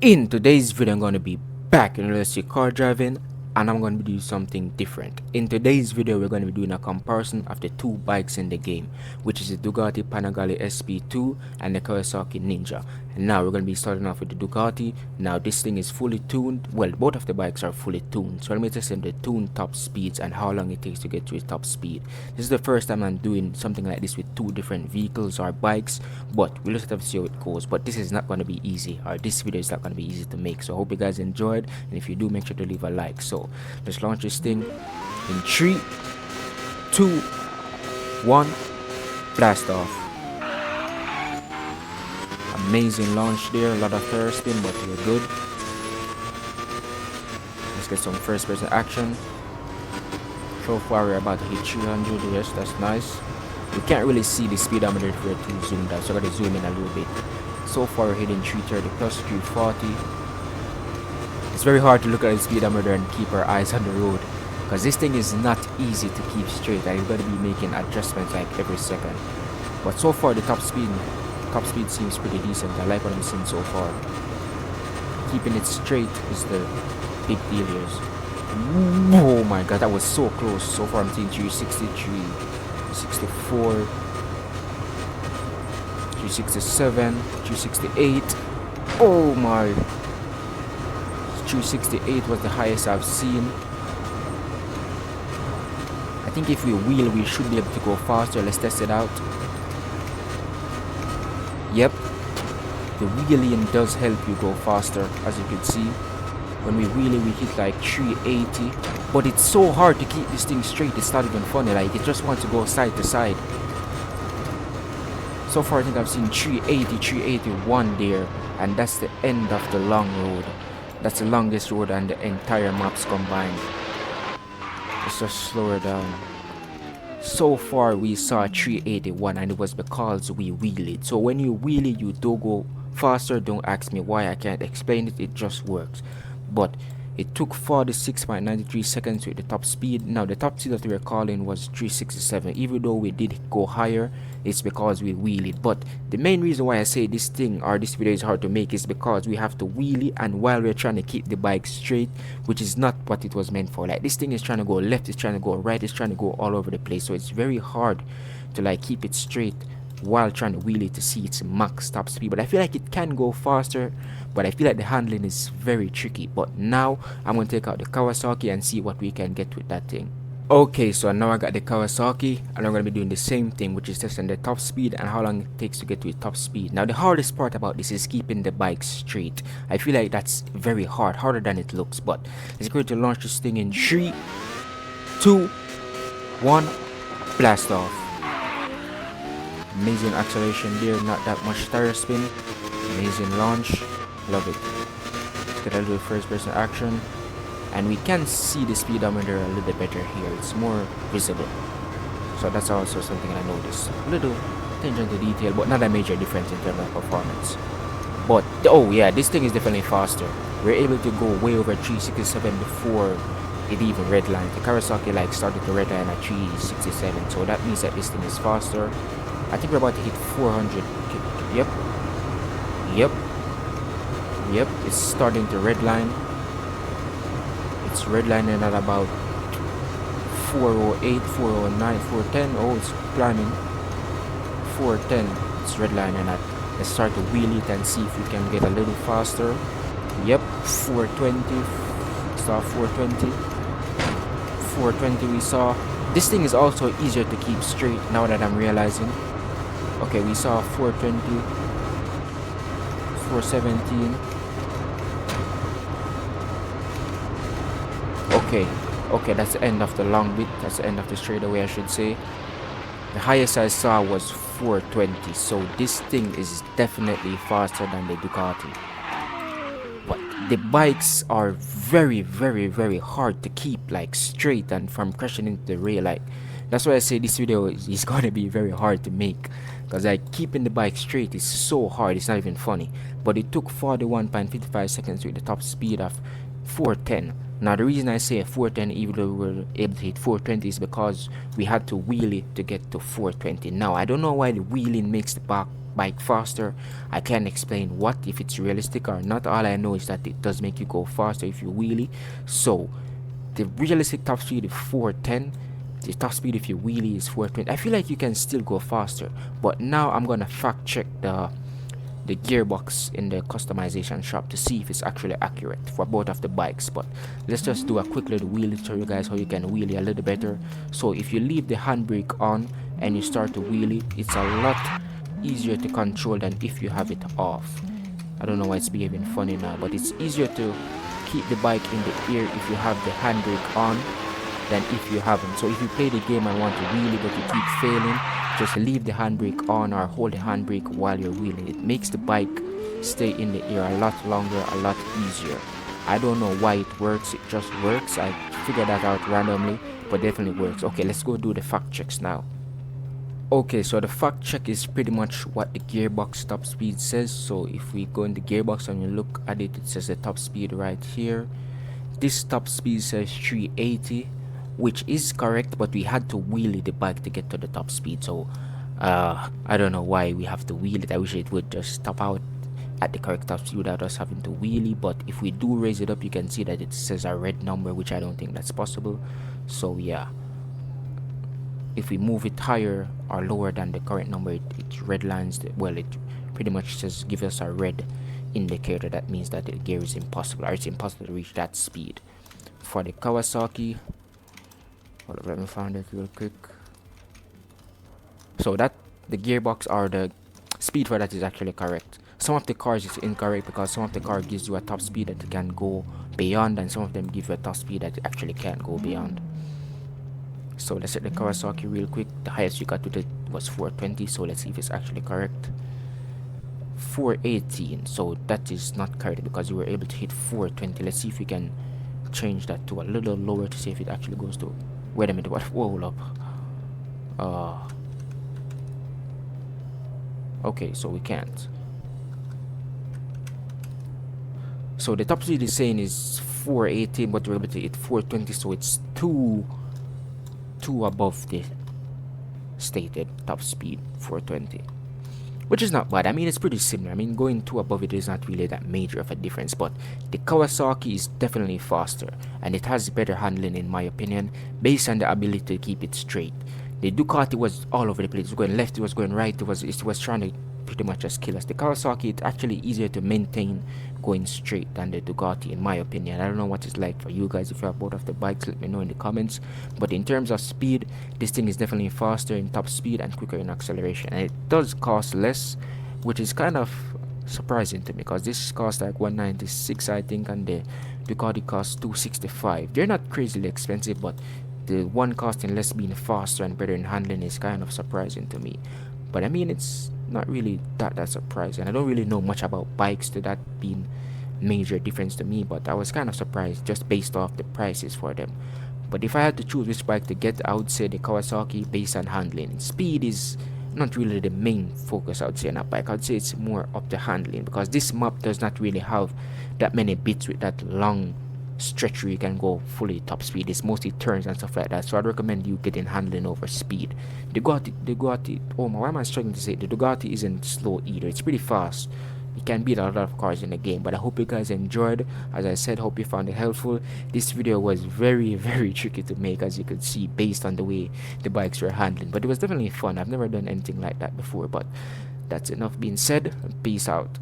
In today's video, I'm going to be back in realistic car driving, and I'm going to do something different. In today's video, we're going to be doing a comparison of the two bikes in the game, which is the Ducati Panigale SP2 and the Kawasaki Ninja. And now we're going to be starting off with the Ducati. Now this thing is fully tuned. Well, both of the bikes are fully tuned, so let me test the tuned top speeds and how long it takes to get to its top speed. This is the first time I'm doing something like this with two different vehicles or bikes, but we'll just have to see how it goes. But this is not going to be easy, or this video is not going to be easy to make, so I hope you guys enjoyed, and if you do, make sure to leave a like. So let's launch this thing in 3, 2, 1, blast off. Amazing launch there, a lot of third spin, but we're good. Let's get some first person action. So far we're about to hit 300, yes, that's nice. You can't really see the speedometer if we're too zoomed out, so I gotta zoom in a little bit. So far we're hitting 330 plus 340. It's very hard to look at the speedometer and keep our eyes on the road, because this thing is not easy to keep straight, and you've got to be making adjustments like every second. But so far the top speed seems pretty decent. I like what I'm seeing so far. Keeping it straight is the big deal here. Oh my god, that was so close. So far I'm seeing 363, 364, 367, 368. Oh my, 368 was the highest I've seen. I think if we wheel we should be able to go faster. Let's test it out. Yep, the wheeling does help you go faster, as you can see. When we wheelie we hit like 380, but it's so hard to keep this thing straight. It's not even funny, like it just wants to go side to side. So far I think I've seen 380, 381 there, and that's the end of the long road. That's the longest road and the entire maps combined. Let's just slow her down. So far we saw 381, and it was because we wheelied. So when you wheelie you do go faster. Don't ask me why, I can't explain it, it just works. But it took 46.93 seconds with the top speed. Now the top speed that we were calling was 367. Even though we did go higher, it's because we wheelied. But the main reason why I say this thing or this video is hard to make is because we have to wheelie, and while we're trying to keep the bike straight, which is not what it was meant for. Like this thing is trying to go left, it's trying to go right, it's trying to go all over the place. So it's very hard to like keep it straight while trying to wheel it to see its max top speed. But I feel like it can go faster, but I feel like the handling is very tricky. But now I'm going to take out the Kawasaki and see what we can get with that thing. Okay, so now I got the Kawasaki, and I'm going to be doing the same thing, which is testing the top speed and how long it takes to get to its top speed. Now the hardest part about this is keeping the bike straight. I feel like that's very hard, harder than it looks. But it's going to launch this thing in 3, 2, 1, blast off. Amazing acceleration there, not that much tire spin. Amazing launch, love it. Let's get a little first person action, and we can see the speedometer a little better here. It's more visible, so that's also something I noticed. A little attention to detail, but not a major difference in terms of performance. But oh yeah, this thing is definitely faster. We're able to go way over 367 before it even redlined. The Kawasaki like started to redline at 367, so that means that this thing is faster. I think we're about to hit 400. Yep, it's starting to redline. It's redlining at about 408, 409, 410. Oh, it's climbing. 410, it's redlining at. Let's start to wheel it and see if we can get a little faster. Yep, 420. Saw 420. 420 we saw. This thing is also easier to keep straight now that I'm realizing. Okay, we saw 420, 417. Okay, that's the end of the long bit. That's the end of the straightaway, I should say. The highest I saw was 420, so this thing is definitely faster than the Ducati. But the bikes are very, very, very hard to keep like straight and from crashing into the rail. Like that's why I say this video is gonna be very hard to make, because like keeping the bike straight is so hard, it's not even funny. But it took 41.55 seconds with the top speed of 410. Now the reason I say 410 even though we were able to hit 420 is because we had to wheel it to get to 420. Now I don't know why the wheeling makes the bike faster. I can't explain what, if it's realistic or not. All I know is that it does make you go faster if you wheelie. So the realistic top speed is 410. The top speed if you wheelie is 420. I feel like you can still go faster, but now I'm gonna fact check the gearbox in the customization shop to see if it's actually accurate for both of the bikes. But let's just do a quick little wheelie to show you guys how you can wheelie a little better. So if you leave the handbrake on and you start to wheelie, it's a lot easier to control than if you have it off. I don't know why it's behaving funny now, but it's easier to keep the bike in the air if you have the handbrake on than if you haven't. So if you play the game and want to wheelie but you keep failing, just leave the handbrake on or hold the handbrake while you're wheeling. It makes the bike stay in the air a lot longer, a lot easier. I don't know why it works, it just works. I figured that out randomly, but definitely works. Okay, let's go do the fact checks now. Okay, so the fact check is pretty much what the gearbox top speed says. So if we go in the gearbox and you look at it, it says the top speed right here. This top speed says 380, which is correct, but we had to wheelie the bike to get to the top speed. So I don't know why we have to wheel it. I wish it would just stop out at the correct top speed without us having to wheelie. But if we do raise it up, you can see that it says a red number, which I don't think that's possible. So yeah, if we move it higher or lower than the current number, it redlines. Well, it pretty much says give us a red indicator. That means that the gear is impossible, or it's impossible to reach that speed. For the Kawasaki, hold up, let me find it real quick. So that the gearbox or the speed for that is actually correct. Some of the cars is incorrect because some of the car gives you a top speed that you can go beyond, and some of them give you a top speed that you actually can't go beyond. So let's set the Kawasaki real quick. The highest you got with it was 420, so let's see if it's actually correct. 418, so that is not correct because you were able to hit 420. Let's see if we can change that to a little lower to see if it actually goes to. Wait a minute, what? Whoa, hold up. Okay, so we can't. So the top speed is saying is 418, but we're able to hit 420, so it's two above the stated top speed, 420, which is not bad. I mean, it's pretty similar. I mean, going 2 above it is not really that major of a difference, but the Kawasaki is definitely faster and it has better handling in my opinion, based on the ability to keep it straight. The Ducati was all over the place. It was going left, it was going right, it was trying to pretty much just kill us. The Kawasaki, it's actually easier to maintain going straight than the Ducati in my opinion. I don't know what it's like for you guys. If you have both of the bikes, let me know in the comments. But in terms of speed, this thing is definitely faster in top speed and quicker in acceleration, and it does cost less, which is kind of surprising to me because this costs like 196 I think, and the Ducati costs 265. They're not crazily expensive, but the one costing less being faster and better in handling is kind of surprising to me. But I mean, it's not really that surprising. I don't really know much about bikes to that being major difference to me, but I was kind of surprised just based off the prices for them. But if I had to choose which bike to get, I would say the Kawasaki based on handling. Speed is not really the main focus, I would say, on a bike. I would say it's more up to handling because this map does not really have that many bits with that long stretch where you can go fully top speed. It's mostly turns and stuff like that, so I'd recommend you getting handling over speed. The Ducati, oh my, why am I struggling to say it? The Ducati isn't slow either. It's pretty fast. It can beat a lot of cars in the game. But I hope you guys enjoyed. As I said, hope you found it helpful. This video was very tricky to make, as you could see, based on the way the bikes were handling, but it was definitely fun. I've never done anything like that before. But that's enough being said. Peace out.